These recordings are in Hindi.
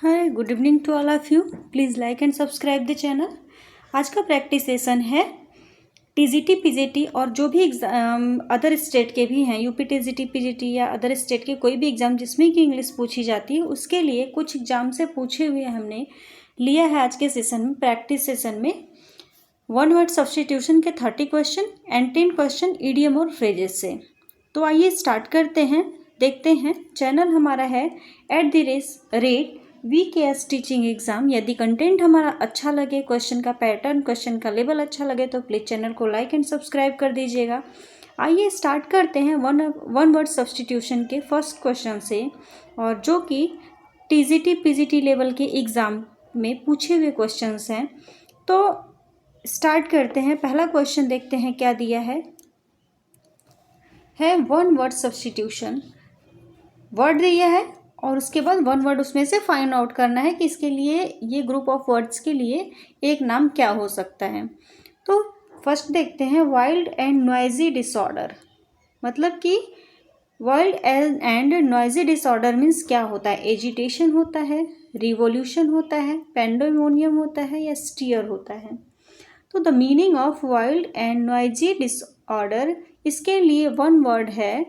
Hi, good evening to all of you. Please like and subscribe the channel. आज का प्रैक्टिस सेशन है टीजीटी पीजीटी और जो भी एग्ज़ाम अदर स्टेट के भी हैं, यूपी टीजीटी पीजीटी या अदर स्टेट के कोई भी एग्ज़ाम जिसमें कि इंग्लिश पूछी जाती है, उसके लिए कुछ एग्ज़ाम से पूछे हुए हमने लिया है आज के सेशन में, प्रैक्टिस सेशन में। वन वर्ड सब्स्टिट्यूशन के 30 क्वेश्चन एंड 10 क्वेश्चन ईडीएम और फ्रेजेस से। तो आइए स्टार्ट करते हैं, देखते हैं। चैनल हमारा है @rate VKS टीचिंग एग्ज़ाम। यदि कंटेंट हमारा अच्छा लगे, क्वेश्चन का पैटर्न, क्वेश्चन का लेवल अच्छा लगे तो प्लीज़ चैनल को लाइक एंड सब्सक्राइब कर दीजिएगा। आइए स्टार्ट करते हैं वन वर्ड सब्स्टिट्यूशन के फर्स्ट क्वेश्चन से, और जो कि टीजीटी पीजीटी लेवल के एग्ज़ाम में पूछे हुए क्वेश्चंस हैं। तो स्टार्ट करते हैं। पहला क्वेश्चन देखते हैं क्या दिया है वन वर्ड सब्स्टिट्यूशन। वर्ड दिया है और उसके बाद वन वर्ड उसमें से फाइंड आउट करना है कि इसके लिए, ये ग्रुप ऑफ वर्ड्स के लिए एक नाम क्या हो सकता है। तो फर्स्ट देखते हैं वाइल्ड एंड नॉइजी डिसऑर्डर। मतलब कि wild and noisy disorder means क्या होता है? एजिटेशन होता है, रिवोल्यूशन होता है, पेंडेमोनियम होता है या स्टीयर होता है। तो the meaning of wild and noisy disorder, इसके लिए वन वर्ड है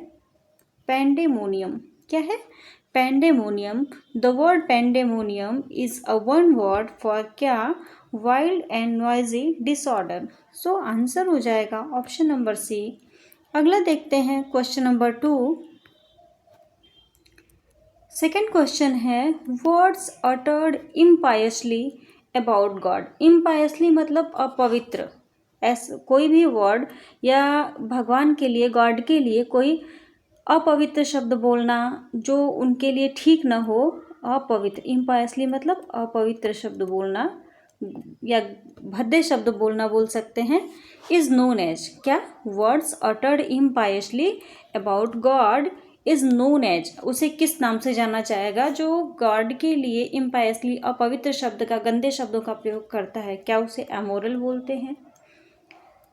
पेंडेमोनियम। क्या है? Pandemonium. The word pandemonium is a one word for क्या? Wild and noisy disorder. So answer हो जाएगा ऑप्शन नंबर सी। अगला देखते हैं क्वेश्चन नंबर 2। सेकेंड क्वेश्चन है words uttered impiously about God. Impiously मतलब अपवित्र। ऐसा कोई भी वर्ड या भगवान के लिए, गॉड के लिए कोई अपवित्र शब्द बोलना जो उनके लिए ठीक न हो, अपवित्र। इम्पायसली मतलब अपवित्र शब्द बोलना या भद्दे शब्द बोलना बोल सकते हैं। इज नोन एज क्या? Words uttered impiously about God is known as, उसे किस नाम से जाना जाएगा जो गॉड के लिए इम्पायसली अपवित्र शब्द का, गंदे शब्दों का प्रयोग करता है? क्या उसे एमोरल बोलते हैं,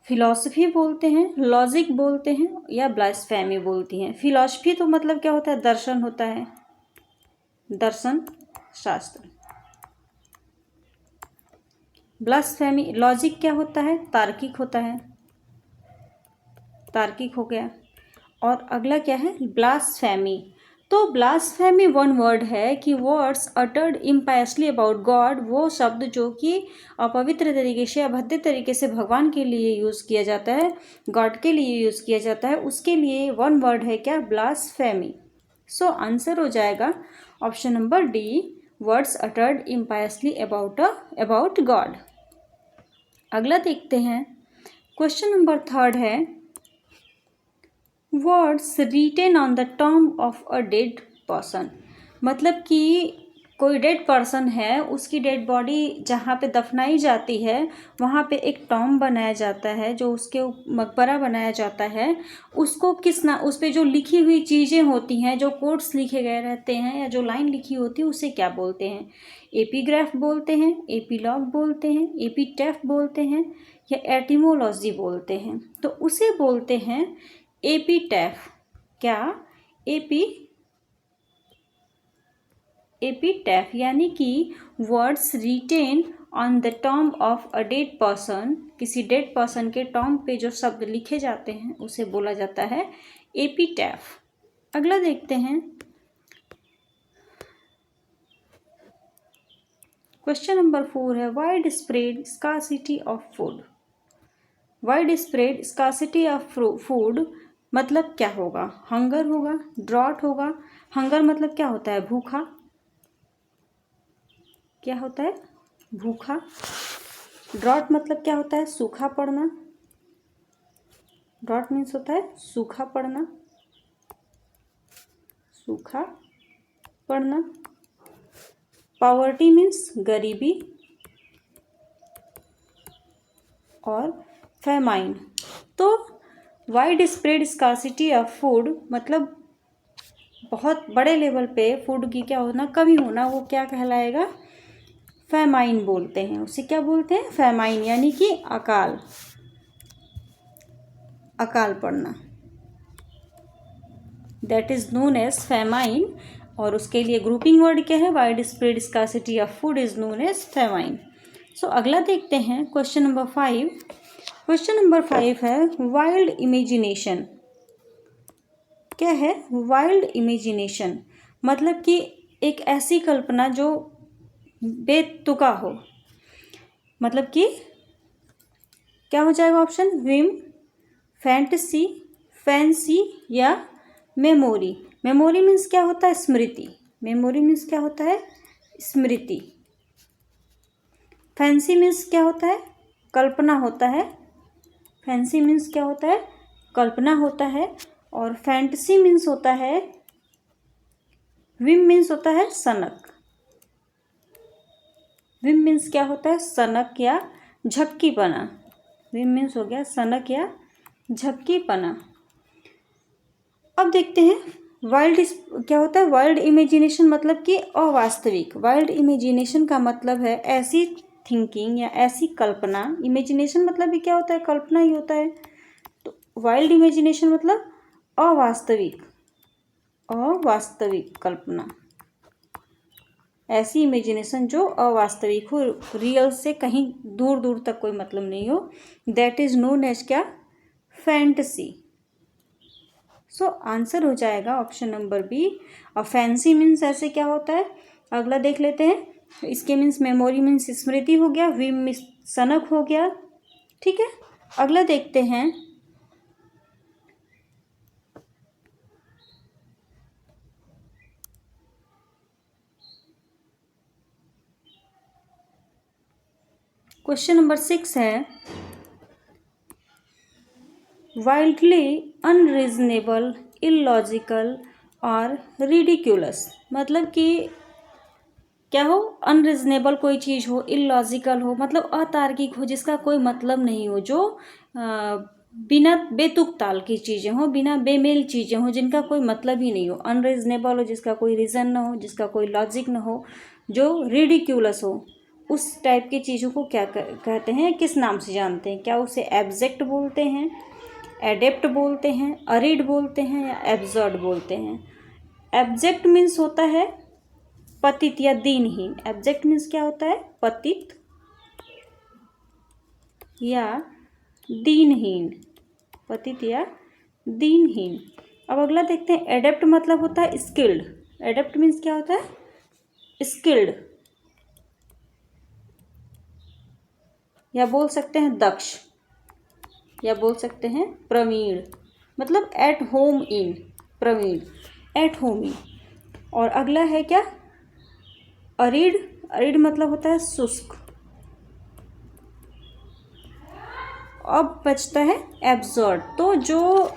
फिलॉसफी बोलते हैं, लॉजिक बोलते हैं या ब्लास्फेमी बोलती हैं? फिलॉसफी तो मतलब क्या होता है? दर्शन होता है, दर्शन शास्त्र। ब्लास्फेमी, लॉजिक क्या होता है? तार्किक होता है, तार्किक हो गया। और अगला क्या है? ब्लास्फेमी। तो ब्लास्फेमी वन वर्ड है कि words uttered impiously about God, वो शब्द जो कि अपवित्र तरीके से, अभद्र तरीके से भगवान के लिए यूज़ किया जाता है, गॉड के लिए यूज़ किया जाता है, उसके लिए वन वर्ड है क्या? ब्लास्फेमी। सो आंसर हो जाएगा option number D, words uttered impiously about God. अगला देखते हैं क्वेश्चन नंबर 3 है words written on the tomb of a dead person. मतलब कि कोई डेड पर्सन है, उसकी डेड बॉडी जहाँ पे दफनाई जाती है वहाँ पे एक टॉम्ब बनाया जाता है, जो उसके मकबरा बनाया जाता है। उसको किस ना, उस पर जो लिखी हुई चीज़ें होती हैं, जो कोट्स लिखे गए रहते हैं या जो लाइन लिखी होती है, उसे क्या बोलते हैं? एपीग्राफ बोलते हैं, एपीलॉग बोलते हैं, एपीटैफ बोलते हैं या एटिमोलॉजी बोलते हैं? तो उसे बोलते हैं एपीटैफ। क्या? एपीटैफ यानी कि words written on the tomb of a dead person, किसी डेड पर्सन के टॉम्ब पे जो शब्द लिखे जाते हैं उसे बोला जाता है एपीटैफ। अगला देखते हैं क्वेश्चन नंबर 4 है widespread scarcity of food. Wide spread scarcity of food मतलब क्या होगा? हंगर होगा, ड्रॉट होगा। हंगर मतलब क्या होता है? भूखा। क्या होता है? भूखा। ड्रॉट मतलब क्या होता है? सूखा पड़ना। ड्रॉट मीन्स होता है सूखा पड़ना, सूखा पड़ना। पॉवर्टी मीन्स गरीबी। और फेमाइन। तो wide spread scarcity of food मतलब बहुत बड़े लेवल पे फूड की क्या होना? कमी होना। वो क्या कहलाएगा? फेमाइन बोलते हैं। उसे क्या बोलते हैं? फेमाइन यानी कि अकाल, अकाल पड़ना। That is known as famine. और उसके लिए ग्रुपिंग वर्ड क्या है, widespread scarcity of food is known as famine. So अगला देखते हैं क्वेश्चन नंबर 5। क्वेश्चन नंबर 5 है वाइल्ड इमेजिनेशन। क्या है वाइल्ड इमेजिनेशन? मतलब कि एक ऐसी कल्पना जो बेतुका हो। मतलब कि क्या हो जाएगा ऑप्शन? विम, फैंटेसी, फैंसी या मेमोरी। मेमोरी मीन्स क्या होता है? स्मृति। मेमोरी मीन्स क्या होता है? स्मृति। फैंसी मीन्स क्या होता है? कल्पना होता है। फैंसी मीन्स क्या होता है? कल्पना होता है। और फैंटेसी मीन्स होता है, विम मीन्स होता है सनक। विम मीन्स क्या होता है? सनक या झपकीपना। विम मीन्स हो गया सनक या झपकीपना। अब देखते हैं वाइल्ड क्या होता है? वाइल्ड इमेजिनेशन मतलब कि अवास्तविक। वाइल्ड इमेजिनेशन का मतलब है ऐसी थिंकिंग या ऐसी कल्पना। इमेजिनेशन मतलब भी क्या होता है? कल्पना ही होता है। तो वाइल्ड इमेजिनेशन मतलब अवास्तविक, अवास्तविक कल्पना। ऐसी इमेजिनेशन जो अवास्तविक हो, रियल से कहीं दूर दूर तक कोई मतलब नहीं हो, दैट इज नोन एज क्या? फैंटेसी। सो आंसर हो जाएगा ऑप्शन नंबर बी। और फैंसी मीन्स ऐसे क्या होता है? अगला देख लेते हैं। इसके मीन्स मेमोरी मीन्स स्मृति हो गया, विम मीन्स सनक हो गया। ठीक है, अगला देखते हैं। क्वेश्चन नंबर 6 है वाइल्डली अनरीजनेबल, इलॉजिकल और रिडिक्यूलस। मतलब कि क्या हो? अनरीजनेबल कोई चीज़ हो, इलॉजिकल हो मतलब अतार्किक हो, जिसका कोई मतलब नहीं हो, जो बिना बेतुक ताल की चीज़ें हो, बिना बेमेल चीज़ें हो, जिनका कोई मतलब ही नहीं हो। अनरीजनेबल हो, जिसका कोई रीज़न ना हो, जिसका कोई लॉजिक ना हो, जो रिडिक्यूलस हो, उस टाइप की चीज़ों को क्या कहते हैं, किस नाम से जानते हैं? क्या उसे एब्जेक्ट बोलते हैं, एडेप्ट बोलते हैं, अरिड बोलते हैं या एब्जर्ड बोलते हैं? एब्जेक्ट मीन्स होता है पतित या दीनहीन। एब्जेक्ट मीन्स क्या होता है? पतित या दीनहीन। पतित या दीनहीन। अब अगला देखते हैं। एडेप्ट मतलब होता है स्किल्ड। एडेप्ट मीन्स क्या होता है? स्किल्ड, या बोल सकते हैं दक्ष, या बोल सकते हैं प्रवीण। मतलब at home in, Praveen, at home in. और अगला है क्या? अरिड। अरिड मतलब होता है शुष्क। अब बचता है एब्सर्ड। तो जो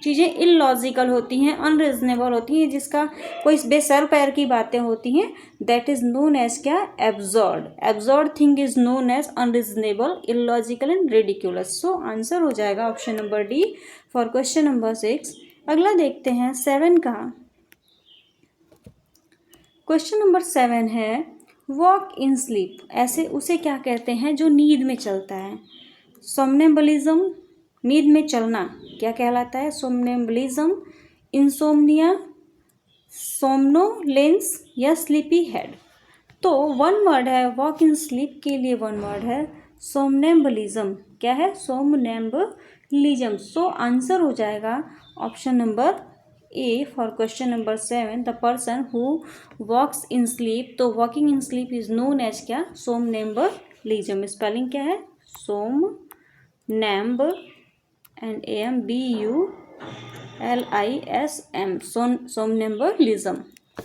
चीज़ें इलॉजिकल होती हैं, अनरीजनेबल होती हैं, जिसका कोई बेसर पैर की बातें होती हैं, दैट इज नोन एज क्या? Absurd. Absurd thing is known as unreasonable, illogical and ridiculous. So answer हो जाएगा option number D for question number 6। अगला देखते हैं 7 का। क्वेश्चन नंबर 7 है वॉक इन स्लीप। ऐसे उसे क्या कहते हैं जो नींद में चलता है? सोमनेम्बलिज्म, नींद में चलना क्या कहलाता है? सोमनेम्बलिज्म, इंसोम्निया, सोमनोलेंस या स्लीपी हेड। तो वन वर्ड है वॉक इन स्लीप के लिए, वन वर्ड है सोमनेम्बलिज्म। क्या है? सोमनेम्बलिज्म। सो आंसर हो जाएगा option number A for question number 7, the person who walks in sleep. तो walking in sleep is known as क्या? सोमनेम्बलिज्म। स्पेलिंग क्या है? Somnamb and AMBULISM, somnambulism.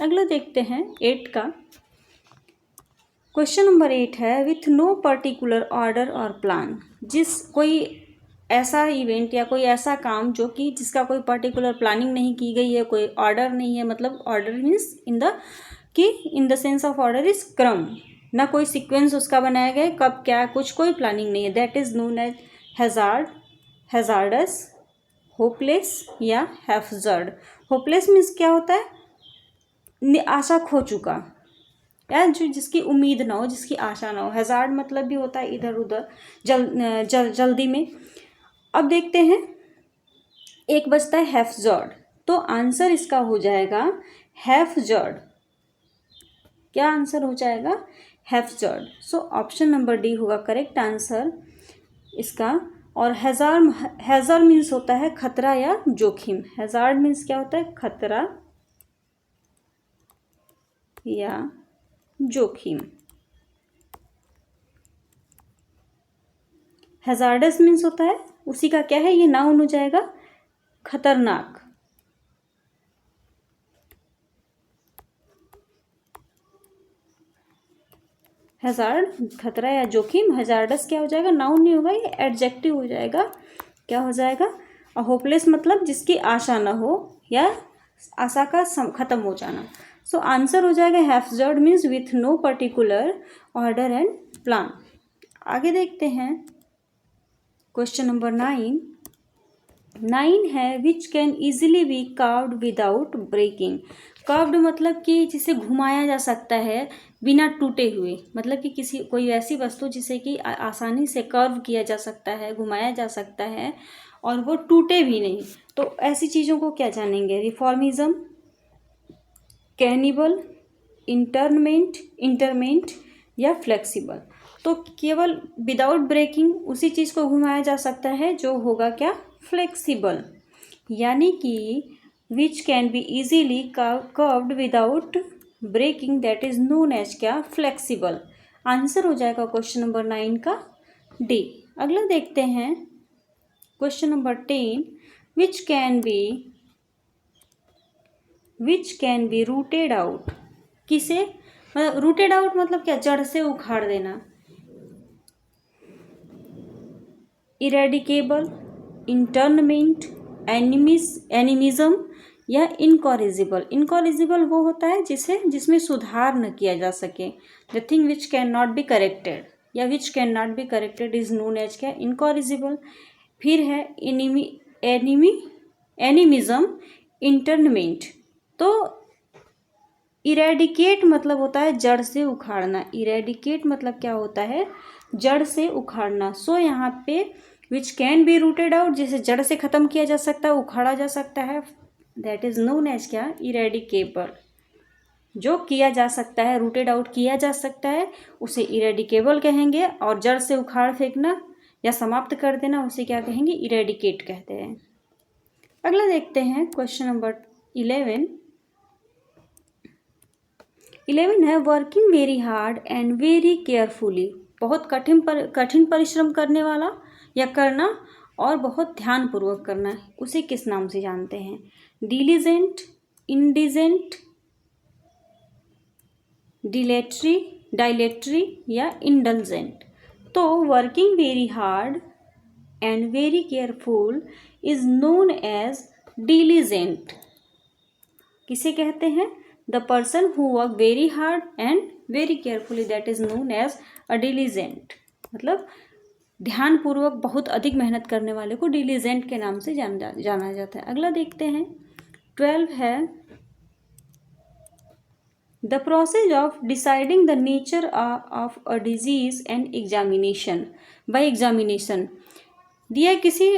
अगला देखते हैं 8 का। क्वेश्चन नंबर 8 है विथ नो पर्टिकुलर ऑर्डर और प्लान। कोई ऐसा इवेंट या कोई ऐसा काम जो कि जिसका कोई पर्टिकुलर प्लानिंग नहीं की गई है, कोई ऑर्डर नहीं है। मतलब order means in the sense of order is क्रम, ना कोई सीक्वेंस उसका बनाया गया है, कब क्या कुछ कोई प्लानिंग नहीं है, that is known as hazard, hazardous, hopeless या हैफजर्ड। होपलेस मीन्स क्या होता है? आशा खो चुका, या जो जिसकी उम्मीद ना हो, जिसकी आशा ना हो। हैजार्ड मतलब भी होता है इधर उधर, जल्दी में। अब देखते हैं एक बचता है हैफजर्ड। तो आंसर इसका हो जाएगा हैफजर्ड, क्या आंसर हो जाएगा? Haphazard. So option number D होगा करेक्ट आंसर इसका। और हैज़ार्ड मीन्स होता है खतरा या जोखिम। हैज़ार्ड मीन्स क्या होता है? खतरा या जोखिम। हैज़ार्डस मीन्स होता है, उसी का क्या है, ये नाउन हो जाएगा, खतरनाक। हैज़ार्ड खतरा या जोखिम, हैज़ार्डस क्या हो जाएगा? नाउन नहीं होगा, ये एडजेक्टिव हो जाएगा। क्या हो जाएगा? होपलेस मतलब जिसकी आशा ना हो या आशा का खत्म हो जाना। सो आंसर हो जाएगा haphazard means with no particular order and plan. आगे देखते हैं क्वेश्चन नंबर 9 है which can easily be carved without breaking. Carved मतलब कि जिसे घुमाया जा सकता है बिना टूटे हुए, मतलब कि कोई ऐसी वस्तु जिसे कि आसानी से कर्व किया जा सकता है, घुमाया जा सकता है और वो टूटे भी नहीं। तो ऐसी चीज़ों को क्या जानेंगे? रिफॉर्मिज्म, कैनिबल, इंटरमेंट या फ्लेक्सिबल। तो केवल विदाउट ब्रेकिंग उसी चीज़ को घुमाया जा सकता है जो होगा क्या? फ्लेक्सिबल। यानी कि which can be easily curved without breaking, that is known as क्या? फ्लेक्सिबल। आंसर हो जाएगा क्वेश्चन नंबर 9 का डी। अगला देखते हैं question number 10 which can B rooted out. किसे मतलब रूटेड आउट मतलब क्या? जड़ से उखाड़ देना। इरेडिकेबल, इंटरमेंट, एनिमिज्म या इनकॉरिजिबल। इनकॉरिजिबल वो होता है जिसमें सुधार न किया जा सके। The thing which can not be corrected या which can not be corrected is known as क्या? इनकॉरिजिबल। फिर है एनिमिज्म, इंटरमेंट। तो इरेडिकेट मतलब होता है जड़ से उखाड़ना। इरेडिकेट मतलब क्या होता है? जड़ से उखाड़ना। सो यहाँ पे विच कैन बी रूटेड आउट, जिसे जड़ से खत्म किया जा सकता है, उखाड़ा जा सकता है, दैट इज नोन एज क्या? इरेडिकेबल। जो किया जा सकता है, रूटेड आउट किया जा सकता है, उसे इरेडिकेबल कहेंगे। और जड़ से उखाड़ फेंकना या समाप्त कर देना उसे क्या कहेंगे? इरेडिकेट कहते हैं। अगला देखते हैं क्वेश्चन नंबर 11 है working very hard and very carefully. बहुत कठिन परिश्रम करने वाला या करना और बहुत ध्यानपूर्वक करना है, उसे किस नाम से जानते हैं? डिलीजेंट, इंडिजेंट, डायलेटरी या इंडल्जेंट। तो working very hard and very careful is known as diligent. किसे कहते हैं? The person who work very hard and very carefully, that is known as a diligent. मतलब ध्यानपूर्वक बहुत अधिक मेहनत करने वाले को डिलीजेंट के नाम से जाना जाता है। अगला देखते हैं 12 है the process of deciding the nature of a disease and examination. By examination दिया किसी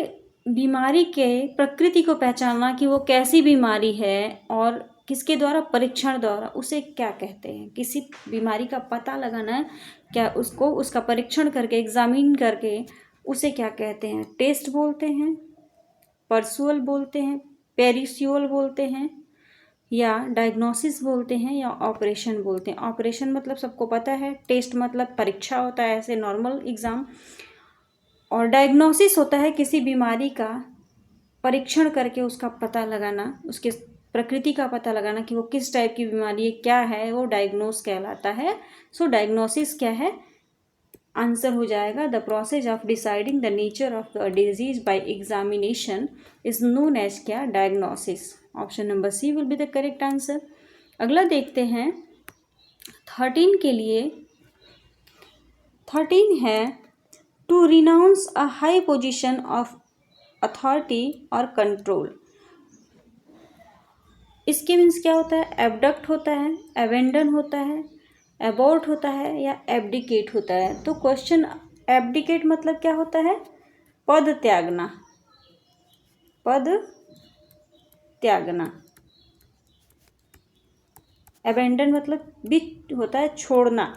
बीमारी के प्रकृति को पहचानना कि वो कैसी बीमारी है और किसके द्वारा? परीक्षण द्वारा। उसे क्या कहते हैं? किसी बीमारी का पता लगाना है क्या, उसको उसका परीक्षण करके, एग्जामिन करके, उसे क्या कहते हैं? टेस्ट बोलते हैं, परसुअल बोलते हैं, पेरिशियोल बोलते हैं या डायग्नोसिस बोलते हैं या ऑपरेशन बोलते हैं। ऑपरेशन मतलब सबको पता है, टेस्ट मतलब परीक्षा होता है ऐसे नॉर्मल एग्जाम, और डायग्नोसिस होता है किसी बीमारी का परीक्षण करके उसका पता लगाना, उसके प्रकृति का पता लगाना कि वो किस टाइप की बीमारी है, क्या है, वो डायग्नोस कहलाता है। सो डायग्नोसिस क्या है? आंसर हो जाएगा the process of deciding the nature of the disease by examination is known as क्या? Diagnosis. Option number C will be the correct answer. अगला देखते हैं 13 के लिए। 13 है to renounce a high position of authority और कंट्रोल। इसके मीन्स क्या होता है? एबडक्ट होता है, एवेंडन होता है, एबॉर्ट होता है या एब्डिकेट होता है। तो क्वेश्चन एब्डिकेट मतलब क्या होता है? पद त्यागना, पद त्यागना। अबेंडन मतलब भी होता है छोड़ना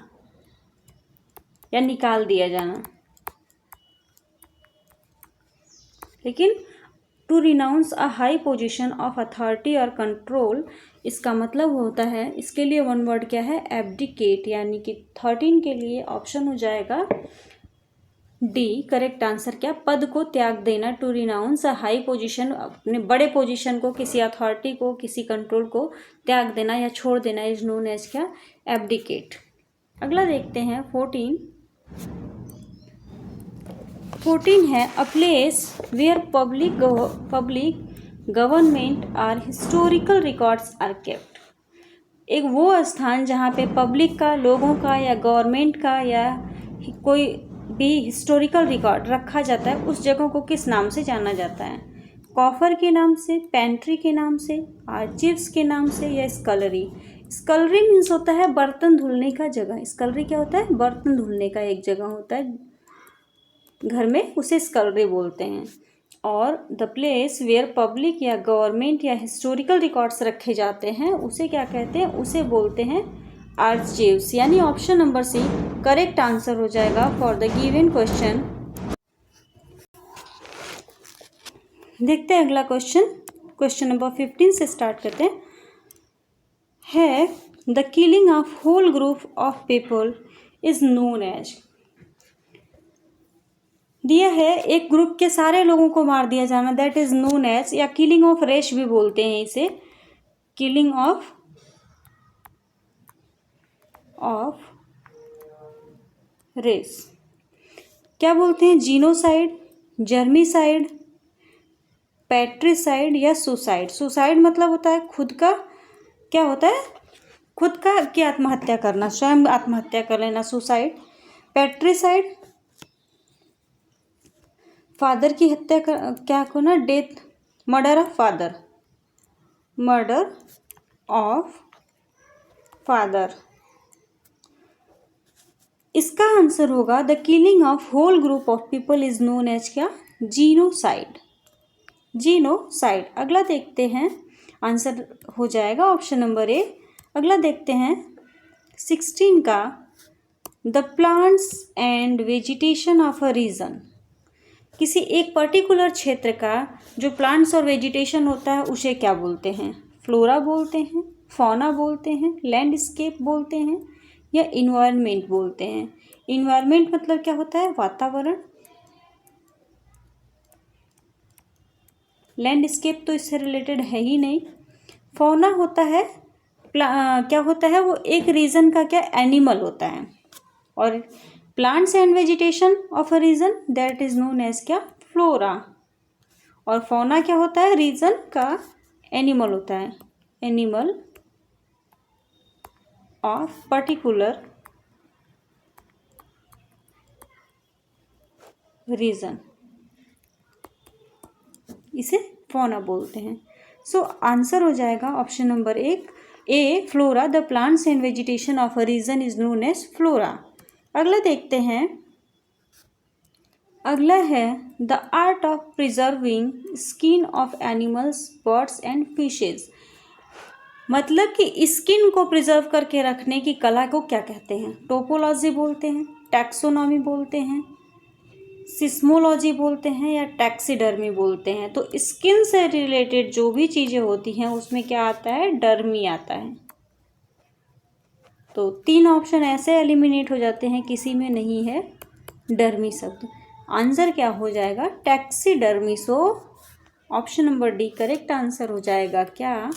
या निकाल दिया जाना। लेकिन to renounce a high position of authority और कंट्रोल, इसका मतलब होता है, इसके लिए वन वर्ड क्या है, एब्डिकेट, यानी कि 13 के लिए ऑप्शन हो जाएगा डी करेक्ट आंसर। क्या, पद को त्याग देना। To renounce a high position, अपने बड़े पोजीशन को, किसी अथॉरिटी को, किसी कंट्रोल को त्याग देना या छोड़ देना इज नोन एज क्या, एब्डिकेट। अगला देखते हैं 14 है a place where public government or historical records are kept. एक वो स्थान जहाँ पे पब्लिक का, लोगों का या गवर्नमेंट का या कोई भी हिस्टोरिकल रिकॉर्ड रखा जाता है, उस जगह को किस नाम से जाना जाता है? कॉफर के नाम से, पेंट्री के नाम से, आर्चिव्स के नाम से या स्कलरी। स्कलरी मीन्स होता है बर्तन धुलने का जगह। स्कलरी क्या होता है? बर्तन धुलने का एक जगह होता है घर में, उसे स्कलरी बोलते हैं। और द प्लेस वेयर पब्लिक या गवर्नमेंट या हिस्टोरिकल रिकॉर्ड्स रखे जाते हैं उसे क्या कहते हैं? उसे बोलते हैं आर्चीव्स। यानी option number C correct answer हो जाएगा फॉर द गिवन क्वेश्चन। देखते हैं अगला क्वेश्चन नंबर 15 से स्टार्ट करते हैं। है the killing of whole group of people is known as. दिया है एक ग्रुप के सारे लोगों को मार दिया जाना, दैट इज नोन एज, या किलिंग ऑफ रेश भी बोलते हैं इसे, किलिंग ऑफ रेस। क्या बोलते हैं? जीनोसाइड, जर्मीसाइड, पैट्रिसाइड या सुसाइड। सुसाइड मतलब होता है खुद का, क्या होता है? खुद का की आत्महत्या करना, स्वयं आत्महत्या कर लेना, सुसाइड। पैट्रिसाइड फादर की हत्या कर, क्या होना, death, murder of father, murder of father. इसका आंसर होगा the killing of whole group of people is known as क्या, जीनोसाइड, जीनोसाइड। अगला देखते हैं, आंसर हो जाएगा ऑप्शन नंबर ए। अगला देखते हैं 16 का, the plants and vegetation of a region. किसी एक पर्टिकुलर क्षेत्र का जो प्लांट्स और वेजिटेशन होता है उसे क्या बोलते हैं? फ्लोरा बोलते हैं, फौना बोलते हैं, लैंडस्केप बोलते हैं या इन्वायरमेंट बोलते हैं। इन्वायरमेंट मतलब क्या होता है? वातावरण। लैंडस्केप तो इससे रिलेटेड है ही नहीं। फौना होता है क्या होता है? वो एक रीजन का क्या, एनिमल होता है। और plants and vegetation of a region, that is known as क्या, फ्लोरा। और फौना क्या होता है? रीजन का एनिमल होता है, एनिमल ऑफ पर्टिकुलर रीजन, इसे फौना बोलते हैं। सो आंसर हो जाएगा option number A flora. The plants and vegetation of a region is known as flora. अगला देखते हैं, अगला है the art of preserving skin of animals, birds and fishes. मतलब कि स्किन को प्रिजर्व करके रखने की कला को क्या कहते हैं? टोपोलॉजी बोलते हैं, टैक्सोनॉमी बोलते हैं, सिस्मोलॉजी बोलते हैं या टैक्सीडर्मी बोलते हैं। तो स्किन से रिलेटेड जो भी चीज़ें होती हैं उसमें क्या आता है? डर्मी आता है। तो 3 ऑप्शन ऐसे एलिमिनेट हो जाते हैं, किसी में नहीं है डर्मी शब्द। आंसर क्या हो जाएगा? Taxidermy. So option number D correct answer हो जाएगा क्या,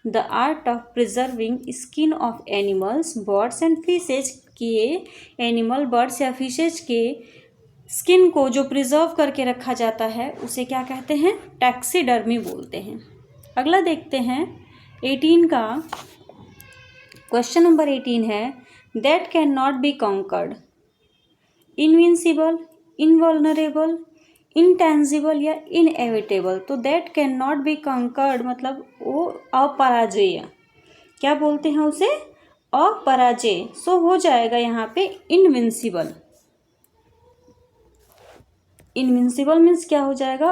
the art of preserving skin of animals, birds and fishes के, एनिमल, बर्ड्स या फिशेज के स्किन को जो प्रिजर्व करके रखा जाता है उसे क्या कहते हैं? टैक्सीडर्मी बोलते हैं। अगला देखते हैं 18 का, क्वेश्चन नंबर 18 है that can not be conquered, invincible, invulnerable, intangible या इनएविटेबल। तो that can not be conquered मतलब वो अपराजेय, क्या बोलते हैं उसे? अपराजेय। सो हो जाएगा यहाँ पे इनविंसिबल। इनविंसिबल मीन्स क्या हो जाएगा?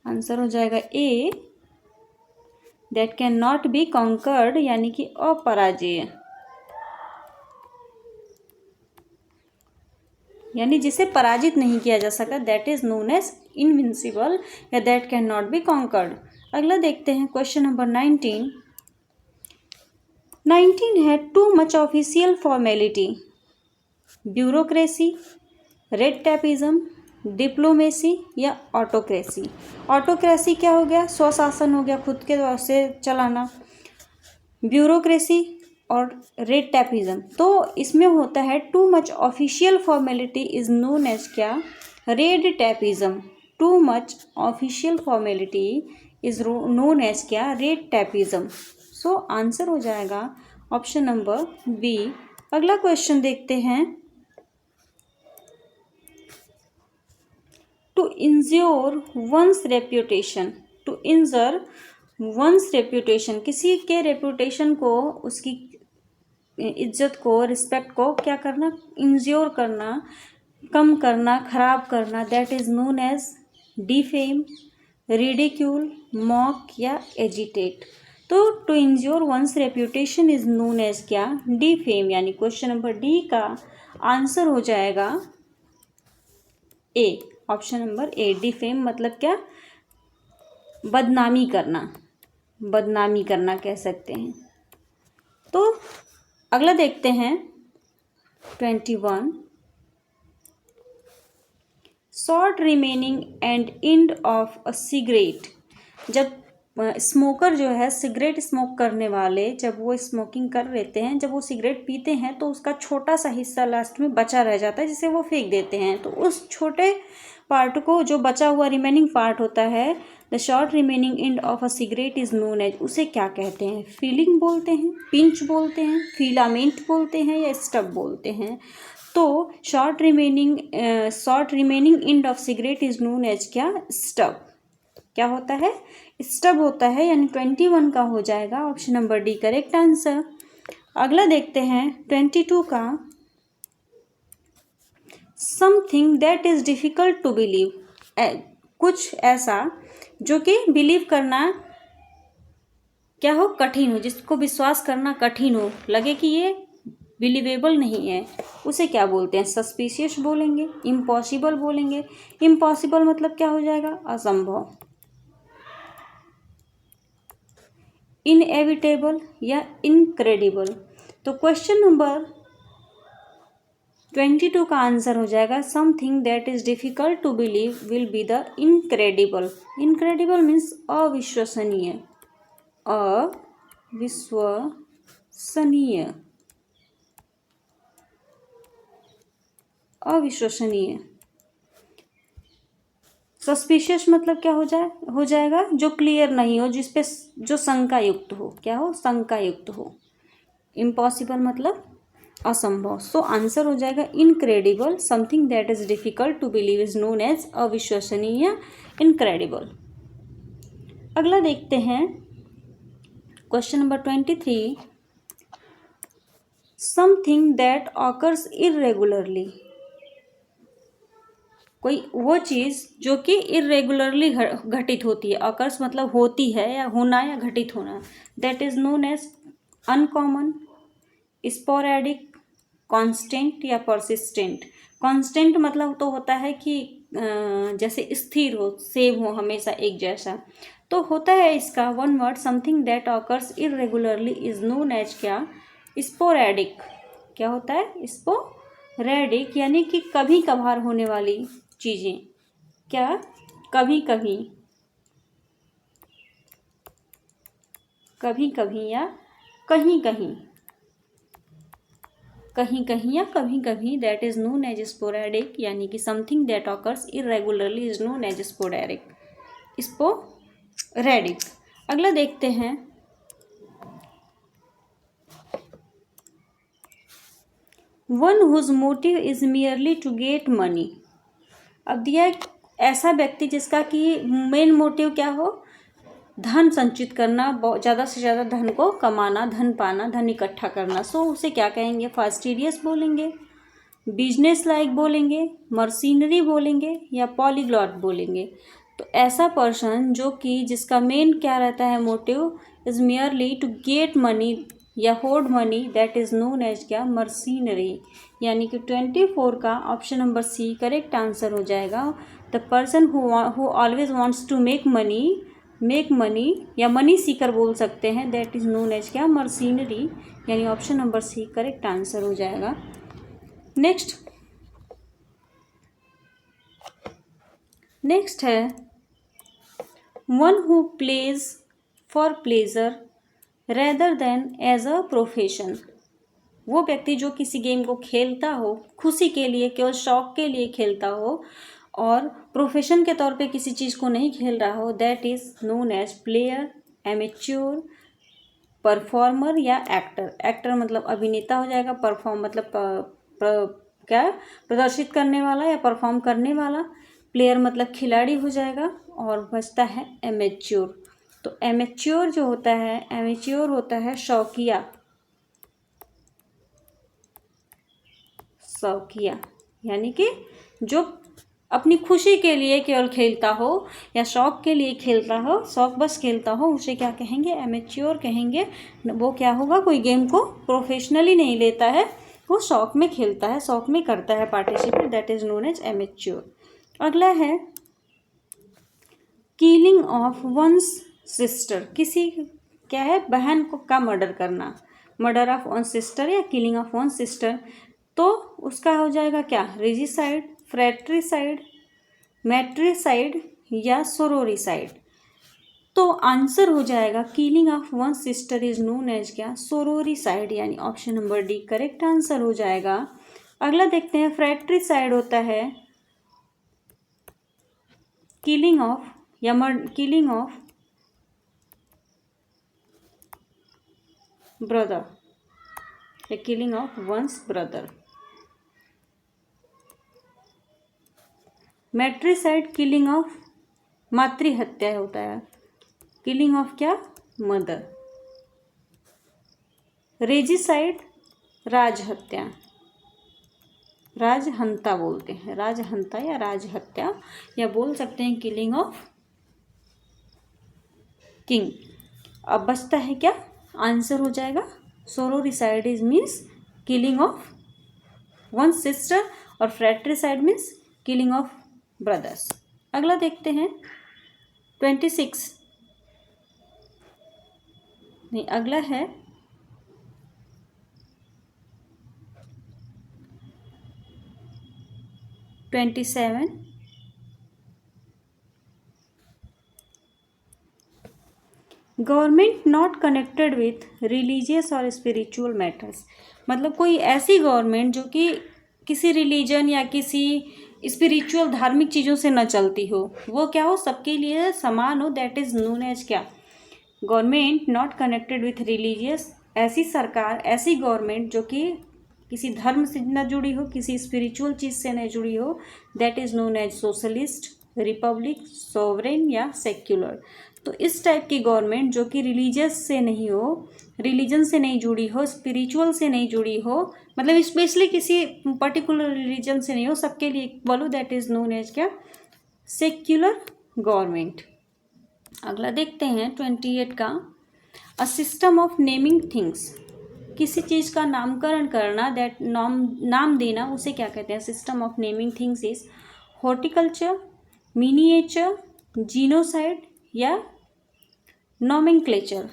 आंसर हो जाएगा A, that can not be conquered यानी कि अपराजेय, यानी जिसे पराजित नहीं किया जा सका, that is known as invincible या that can not be conquered. अगला देखते हैं क्वेश्चन नंबर 19 है too much official formality, bureaucracy, red tapism, diplomacy या ऑटोक्रेसी। ऑटोक्रेसी क्या हो गया? स्वशासन हो गया, खुद के द्वारा से चलाना। ब्यूरोक्रेसी और रेड टैपिज्म, तो इसमें होता है too much official formality is known as क्या? Red tapism. Too much official formality is known as क्या? Red tapism. सो आंसर हो जाएगा ऑप्शन नंबर बी। अगला क्वेश्चन देखते हैं, to injure one's reputation, to injure one's reputation, किसी के रेप्यूटेशन को, उसकी इज्जत को, रिस्पेक्ट को क्या करना? इंज्योर करना, कम करना, खराब करना, that is known as defame, ridicule, mock या एजिटेट। तो to injure one's reputation is known as क्या? डिफेम, यानी क्वेश्चन नंबर डी का आंसर हो जाएगा A, option number A. Defame मतलब क्या? बदनामी करना, बदनामी करना कह सकते हैं। तो अगला देखते हैं 21, short remaining and and of a cigarette. जब स्मोकर जो है, सिगरेट स्मोक करने वाले, जब वो स्मोकिंग कर लेते हैं, जब वो सिगरेट पीते हैं तो उसका छोटा सा हिस्सा लास्ट में बचा रह जाता है जिसे वो फेंक देते हैं। तो उस छोटे पार्ट को, जो बचा हुआ रिमेनिंग पार्ट होता है, the short remaining end of a cigarette is known as, उसे क्या कहते हैं? फीलिंग बोलते हैं, पिंच बोलते हैं, फिलामेंट बोलते हैं या स्टब बोलते हैं। तो short remaining end of cigarette is known as क्या? स्टब। क्या होता है? स्टब होता है, यानी 21 का हो जाएगा option number D correct answer. अगला देखते हैं 22 का, something that is difficult to believe, कुछ ऐसा जो कि बिलीव करना क्या हो? कठिन हो, जिसको विश्वास करना कठिन हो, लगे कि ये बिलीवेबल नहीं है, उसे क्या बोलते हैं? सस्पिशियस बोलेंगे, इम्पॉसिबल बोलेंगे। इम्पॉसिबल मतलब क्या हो जाएगा? असंभव। इनएविटेबल या इनक्रेडिबल। तो क्वेश्चन नंबर 22 का आंसर हो जाएगा, something that is difficult to believe will be the incredible. Incredible means अविश्वसनीय, अविश्वसनीय, अविश्वसनीय। सस्पिशियस मतलब क्या हो जाएगा? जो क्लियर नहीं हो, जिसपे जो शंका युक्त हो। क्या हो? शंका युक्त हो। इम्पॉसिबल मतलब असंभव। सो आंसर हो जाएगा incredible. Something that is difficult to believe is known as अविश्वसनीय, इनक्रेडिबल। अगला देखते हैं question number 23, something that occurs irregularly, कोई वो चीज़ जो कि इरेगुलरली घटित होती है। ऑकर्स मतलब होती है, या होना, या घटित होना। That is known as uncommon, sporadic, constant या परसिस्टेंट। कांस्टेंट मतलब तो होता है कि जैसे स्थिर हो, सेम हो, हमेशा एक जैसा। तो होता है इसका one word, something that occurs irregularly is known as क्या? स्पोरेडिक। क्या होता है? स्पोरेडिक, यानी कि कभी कभार होने वाली चीज़ें। क्या? कभी कभी, कभी कभी या कहीं कहीं, कहीं कहीं या कभी कभी, that is known as sporadic, यानी कि something that occurs irregularly is known as sporadic, sporadic. अगला देखते हैं one whose motive is merely to get money. अब दिया एक ऐसा व्यक्ति जिसका कि मेन मोटिव क्या हो? धन संचित करना, ज़्यादा से ज़्यादा धन को कमाना, धन पाना, धन इकट्ठा करना। सो उसे क्या कहेंगे? फास्टिडियस बोलेंगे, बिजनेस लाइक बोलेंगे, मर्सिनरी बोलेंगे या पॉलीग्लॉट बोलेंगे। तो ऐसा पर्सन जो कि जिसका मेन क्या रहता है motive, is merely to get money या hold money, that is known as क्या, मर्सीनरी। यानी कि 24 का option number C correct answer हो जाएगा। The person who always wants to make money या मनी सीकर बोल सकते हैं, दैट इज नोन एज क्या, मर्सीनरी। यानी option number C correct answer हो जाएगा। नेक्स्ट है one who plays for pleasure rather than as a profession. वो व्यक्ति जो किसी गेम को खेलता हो खुशी के लिए, केवल शौक के लिए खेलता हो और प्रोफेशन के तौर पे किसी चीज़ को नहीं खेल रहा हो, that is known as player, amateur, performer या एक्टर। एक्टर मतलब अभिनेता हो जाएगा, परफॉर्म मतलब क्या प्रदर्शित करने वाला या परफॉर्म करने वाला, प्लेयर मतलब खिलाड़ी हो जाएगा, और बचता है एमेच्योर। तो एमेच्योर जो होता है, एमेच्योर होता है शौकिया, यानी कि जो अपनी खुशी के लिए केवल खेलता हो या शौक के लिए खेलता हो, शौक बस खेलता हो, उसे क्या कहेंगे, एमेच्योर कहेंगे। वो क्या होगा, कोई गेम को प्रोफेशनली नहीं लेता है, वो शौक में खेलता है, शौक में करता है participate, that is known as amateur. अगला है किलिंग ऑफ वंस सिस्टर। किसी क्या है, बहन को का मर्डर करना, मर्डर ऑफ वन सिस्टर या किलिंग ऑफ वन सिस्टर। तो उसका हो जाएगा क्या, रेजिसाइड, फ्रैट्रिसाइड, मैट्रिसाइड या सोरोरिसाइड। तो आंसर हो जाएगा killing of one sister is known as क्या, सोरोरिसाइड। यानी option number D correct answer हो जाएगा। अगला देखते हैं, फ्रैट्रिसाइड होता है किलिंग ऑफ ब्रदर या killing of one's brother. Matricide killing of मातृहत्या होता है, किलिंग ऑफ क्या, मदर। रेजिसाइड राजहत्या, राजहंता बोलते हैं, राजहंता या राजहत्या, या बोल सकते हैं किलिंग ऑफ किंग। अब बचता है क्या, आंसर हो जाएगा sororicide is means killing of one sister और fratricide means killing of brothers. अगला देखते हैं 26, नहीं अगला है 27। Government not connected with religious और स्पिरिचुअल मैटर्स। मतलब कोई ऐसी गवर्नमेंट जो कि किसी रिलीजन या किसी स्पिरिचुअल धार्मिक चीज़ों से न चलती हो, वो क्या हो, सबके लिए समान हो, दैट इज नोन एज क्या, government not connected with religious. ऐसी सरकार, ऐसी गवर्नमेंट जो कि किसी धर्म से न जुड़ी हो, किसी स्पिरिचुअल चीज़ से न जुड़ी हो, that is known as socialist, republic, sovereign या सेक्युलर। तो इस टाइप की गवर्नमेंट जो कि रिलीजियस से नहीं हो, रिलीजन से नहीं जुड़ी हो, स्पिरिचुअल से नहीं जुड़ी हो, मतलब स्पेशली किसी पर्टिकुलर रिलीजन से नहीं हो, सबके लिए इक्वल हो, दैट इज नोन एज क्या, सेक्युलर गवर्नमेंट। अगला देखते हैं 28 का, a system of naming things. किसी चीज़ का नामकरण करना, दैट नाम देना, उसे क्या कहते हैं, system of naming things is horticulture, miniature, genocide या नॉमेनक्लेचर।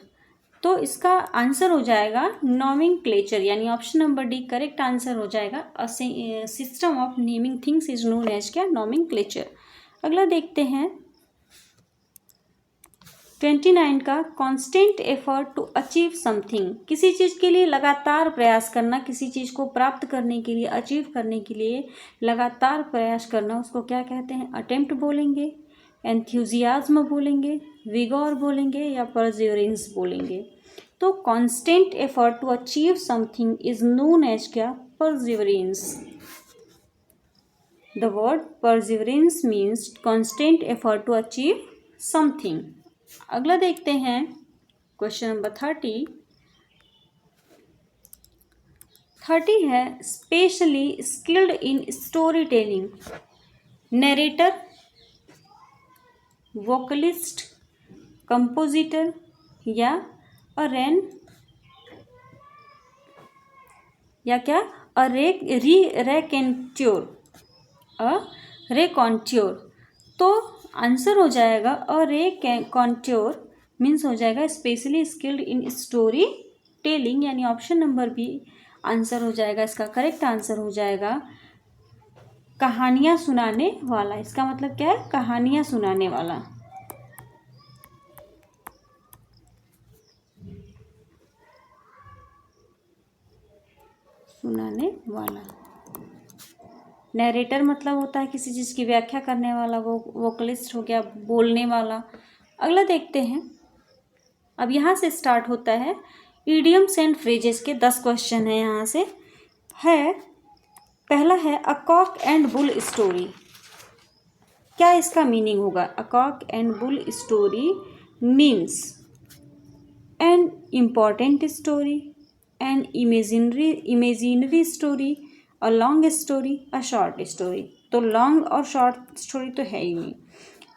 तो इसका आंसर हो जाएगा नॉमेनक्लेचर, यानी option number D correct answer हो जाएगा। System of naming things is known as क्या, नॉमेनक्लेचर। अगला देखते हैं 29 का, constant effort to achieve something. किसी चीज़ के लिए लगातार प्रयास करना, किसी चीज़ को प्राप्त करने के लिए, अचीव करने के लिए लगातार प्रयास करना, उसको क्या कहते हैं, अटेम्प्ट बोलेंगे, एंथ्यूजियाज्म बोलेंगे, विगोर बोलेंगे या परसिवरेंस बोलेंगे। तो constant effort to achieve something is known as क्या, perseverance. The word perseverance means constant effort to achieve something. अगला देखते हैं क्वेश्चन नंबर 30 है, specially skilled in story telling, narrator, vocalist, compositor या अ रेन या क्या रेकॉन्ट्योर। तो आंसर हो जाएगा रेकॉन्ट्योर मीन्स हो जाएगा specially skilled in story telling, यानी ऑप्शन नंबर बी आंसर हो जाएगा। इसका करेक्ट आंसर हो जाएगा कहानियाँ सुनाने वाला। इसका मतलब क्या है? कहानियाँ सुनाने वाला। सुनाने वाला। नैरेटर मतलब होता है किसी चीज़ की व्याख्या करने वाला, वो वोकलिस्ट हो गया बोलने वाला। अगला देखते हैं। अब यहाँ से स्टार्ट होता है इडियम्स एंड फ्रेजेस के 10 क्वेश्चन है। यहाँ से है पहला है a cock and bull story. क्या इसका मीनिंग होगा? A cock and bull story means an important story, an imaginary story, a long story, a short story. तो लॉन्ग और शॉर्ट स्टोरी तो है ही नहीं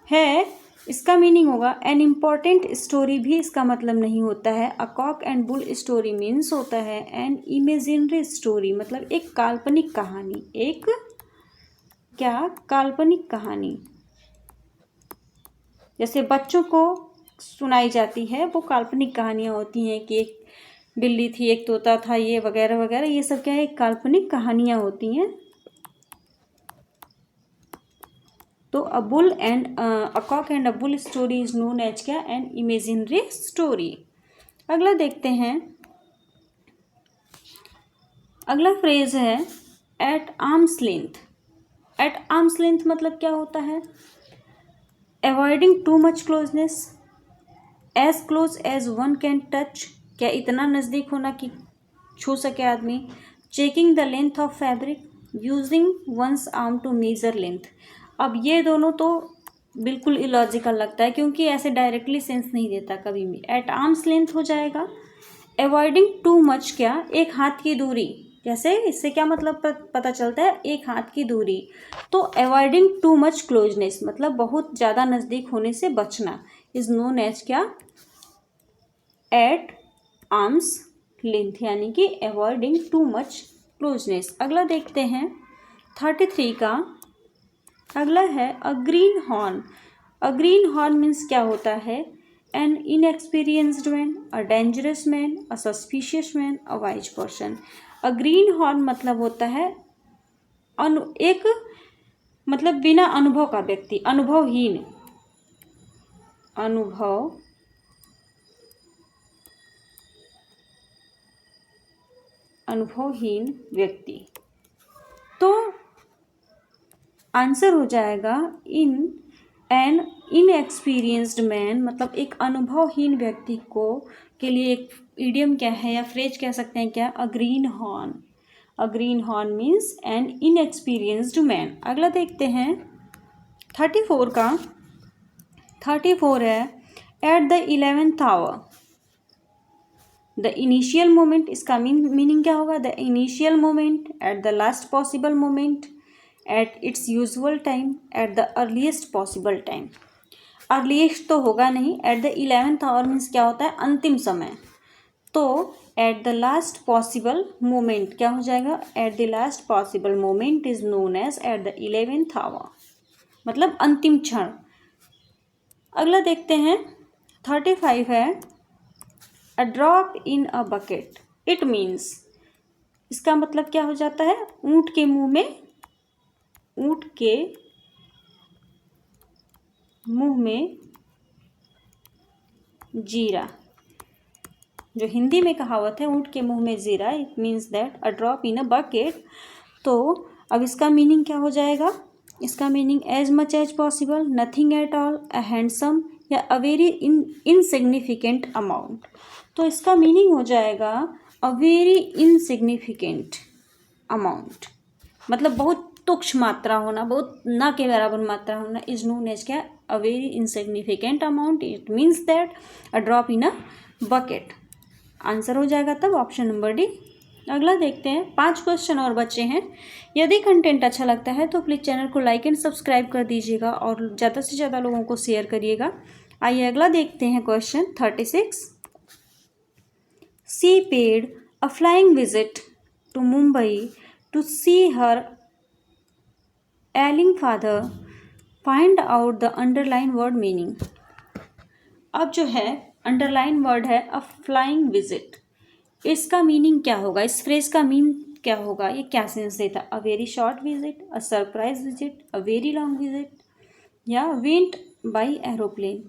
है। इसका मीनिंग होगा एन इम्पॉर्टेंट स्टोरी भी इसका मतलब नहीं होता है। A cock and bull story means होता है एन इमेजिनरी स्टोरी, मतलब एक काल्पनिक कहानी। एक क्या? काल्पनिक कहानी। जैसे बच्चों को सुनाई जाती है वो काल्पनिक कहानियाँ होती हैं कि एक बिल्ली थी, एक तोता था, ये वगैरह वगैरह, ये सब क्या है? काल्पनिक कहानियाँ होती हैं। तो a cock and a bull story is known as क्या? An imaginary story. अगला देखते हैं। अगला फ्रेज है at arms length. At arms length मतलब क्या होता है? Avoiding too much closeness, as close as one can touch, क्या इतना नज़दीक होना कि छू सके आदमी। Checking the length of fabric, using one's arm to measure length. अब ये दोनों तो बिल्कुल इलॉजिकल लगता है क्योंकि ऐसे डायरेक्टली सेंस नहीं देता कभी भी। एट आर्म्स लेंथ हो जाएगा। अवॉइडिंग टू मच क्या? एक हाथ की दूरी। जैसे इससे क्या मतलब पता चलता है? एक हाथ की दूरी। तो अवॉइडिंग टू मच क्लोजनेस मतलब बहुत ज़्यादा नज़दीक होने से बचना इज नोन एज क्या? एट आर्म्स लेंथ, यानी कि अवॉइडिंग टू मच क्लोजनेस। अगला देखते हैं 33 का। अगला है a greenhorn. A greenhorn means क्या होता है? An inexperienced man, a dangerous man, a suspicious man, a wise person. A greenhorn मतलब होता है एक मतलब बिना अनुभव का व्यक्ति, अनुभवहीन व्यक्ति। तो आंसर हो जाएगा इन एन इनएक्सपीरियंस्ड मैन, मतलब एक अनुभवहीन व्यक्ति को के लिए एक इडियम क्या है या फ्रेज कह सकते हैं क्या? A greenhorn. A greenhorn means an inexperienced man. अगला देखते हैं 34 का। 34 है at the 11th hour. The initial moment, इसका मीनिंग क्या होगा? The initial moment, at the last possible moment, at its usual time, at the earliest possible time. Earliest तो होगा नहीं। Eight the 11th hour means क्या होता है? अंतिम समय। तो at the last possible moment क्या हो जाएगा? At the last possible moment is known as at the 11th hour, मतलब अंतिम क्षण। अगला देखते हैं 35 है a drop in a bucket. It means, इसका मतलब क्या हो जाता है? ऊंट के मुंह में जीरा। जो हिंदी में कहावत है ऊंट के मुंह में जीरा, it means that a drop in a bucket. तो अब इसका मीनिंग क्या हो जाएगा? इसका meaning as much as possible, nothing at all, a handsome या अ वेरी इनसिग्निफिकेंट अमाउंट। तो इसका मीनिंग हो जाएगा अ वेरी इनसिग्निफिकेंट अमाउंट, मतलब बहुत तुच्छ मात्रा होना, बहुत ना के बराबर मात्रा होना इज नोन एज क्या? A very insignificant amount. It means that a drop in a bucket. Answer हो जाएगा तब ऑप्शन नंबर डी अगला देखते हैं, 5 क्वेश्चन और बचे हैं। यदि कंटेंट अच्छा लगता है तो प्लीज़ चैनल को लाइक एंड सब्सक्राइब कर दीजिएगा और ज़्यादा से ज़्यादा लोगों को शेयर करिएगा। आइए अगला देखते हैं question 36। She paid a flying visit to Mumbai to see her ailing father, find out the underline word meaning. अब जो है अंडरलाइन वर्ड है अ फ्लाइंग विजिट, इसका मीनिंग क्या होगा, इस फ्रेज का मीन क्या होगा, ये क्या सेंस देता है? A very short visit, a surprise visit, a very long visit या वेंट बाय एरोप्लेन।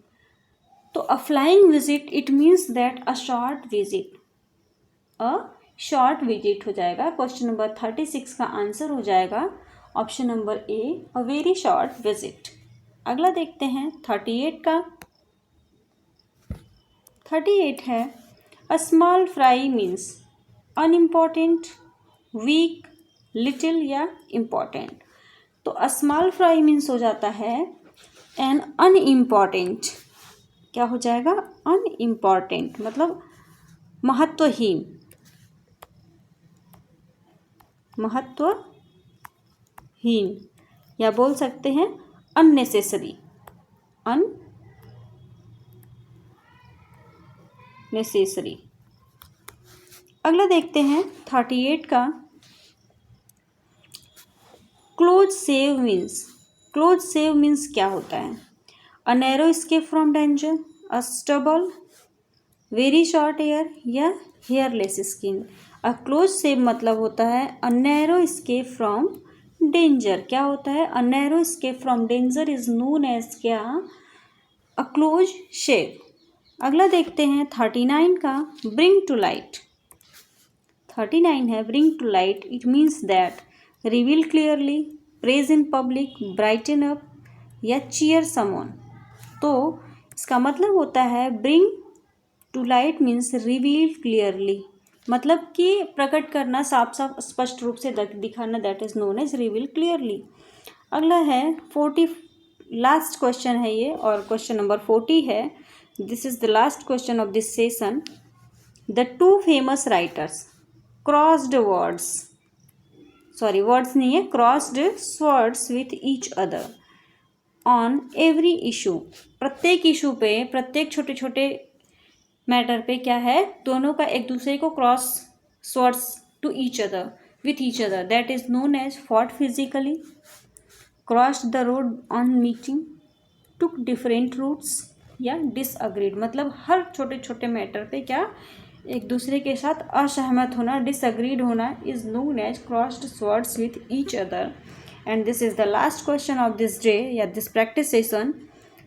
तो a flying visit it means that a short visit, a short visit हो जाएगा। क्वेश्चन नंबर 36 का आंसर हो जाएगा option number A, a very short visit. अगला देखते हैं 38 का। 38 है a small fry means unimportant, weak, little या इम्पॉर्टेंट। तो अ स्मॉल फ्राई मीन्स हो जाता है एन अनइम्पॉर्टेंट, क्या हो जाएगा? अनइम्पॉर्टेंट मतलब महत्वहीन, महत्वहीन या बोल सकते हैं अननेसेसरी, अननेसेसरी। अगला देखते हैं 38 का। Close shave means, close shave means क्या होता है? A narrow escape from danger, a stubble, very short hair या hairless skin. A close shave मतलब होता है a narrow escape from danger. क्या होता है? A narrow escape from danger is known as क्या? A close shave. अगला देखते हैं 39 का। Bring to light. 39 है bring to light, it means that reveal clearly, praise in public, brighten up या चीयर समवन। तो इसका मतलब होता है bring to light means reveal clearly, मतलब कि प्रकट करना, साफ साफ स्पष्ट रूप से दिखाना, that is known as reveal clearly. अगला है 40, लास्ट क्वेश्चन है ये और क्वेश्चन नंबर 40 है। This is the last question of this session. The two famous writers crossed words, sorry words नहीं है, crossed swords with each other on every issue. प्रत्येक इशू पे, प्रत्येक छोटे छोटे मैटर पे क्या है, दोनों का एक दूसरे को cross swords to each other, with each other, that is known as fought physically, crossed the road on meeting, took different routes या डिसअग्रीड। मतलब हर छोटे छोटे मैटर पे क्या एक दूसरे के साथ असहमत होना, डिसअग्रीड होना is known as crossed swords with each other. And this is the last question of this day या दिस प्रैक्टिस सेशन।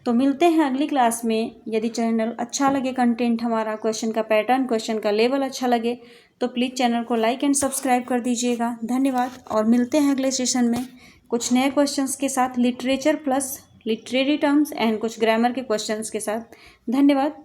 तो मिलते हैं अगली क्लास में। यदि चैनल अच्छा लगे, कंटेंट हमारा, क्वेश्चन का पैटर्न, क्वेश्चन का लेवल अच्छा लगे तो प्लीज़ चैनल को लाइक एंड सब्सक्राइब कर दीजिएगा। धन्यवाद और मिलते हैं अगले सेशन में कुछ नए क्वेश्चंस के साथ, literature plus literary terms and कुछ ग्रामर के क्वेश्चंस के साथ। धन्यवाद।